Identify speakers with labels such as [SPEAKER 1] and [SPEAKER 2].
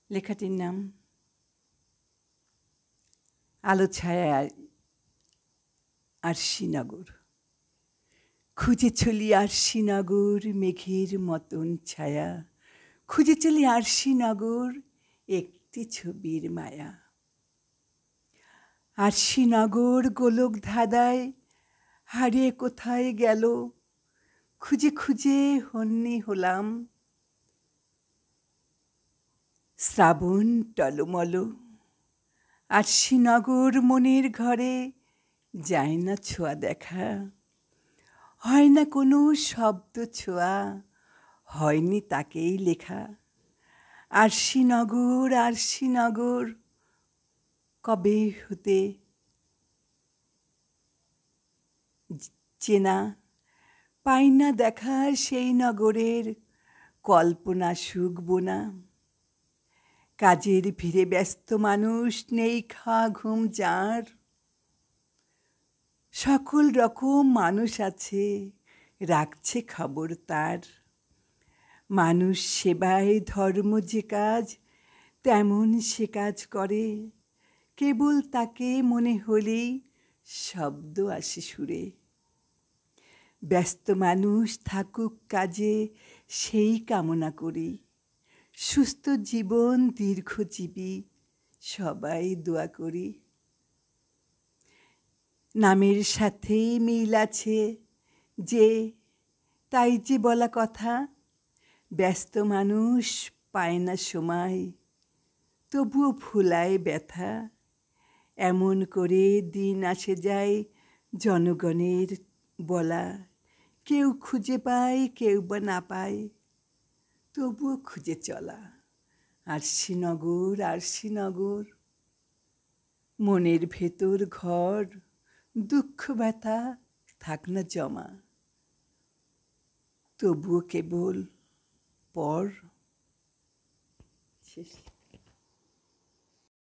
[SPEAKER 1] লেখাটির নাম আলো ছায়ায় আরশিনগর। খুঁজে চলি আরশিনগর মেঘের মতন ছায়া, খুঁজে চলি আরশিনগর একটি ছবির মায়া। আরশিনগর গোলক ধাঁধায় হারিয়ে কোথায় গেল, খুঁজে খুঁজে হন্যে হলাম। শ্রাবণ টলমল, আরশিনগর মনের ঘরে যায় না ছোঁয়া দেখা, হয় না কোনো শব্দ ছোঁয়া, হয়নি তাকেই লেখা। আরশিনগর আরশিনগর কবে হতে চেনা, পাই না দেখা সেই নগরের কল্পনা শুকব না। কাজের ভিড়ে ব্যস্ত মানুষ, নেই খাওয়া ঘুম যার, সকল রকম মানুষ আছে, রাখছে খবর তার। মানুষ সেবায় ধর্ম যে কাজ, তেমন সে কাজ করে, কেবল তাকে মনে হলেই শব্দ আসে সুরে। ব্যস্ত মানুষ থাকুক কাজে সেই কামনা করি, সুস্থ জীবন দীর্ঘজীবী সবাই দোয়া করি। নামের সাথে মিল আছে যে, তাই যে বলা কথা, ব্যস্ত মানুষ পায় না সময়, তবুও ভুলায় ব্যথা। এমন করে দিন আসে যায় জনগণের বলা, কেউ খুঁজে পায় কেউ বা না পায়, তবুও খুঁজে চলা। আরশিনগর আরশিনগর মনের ভেতর ঘর, দুঃখ ব্যথা থাক না জমা, তবুও কেবল পর। শেষ।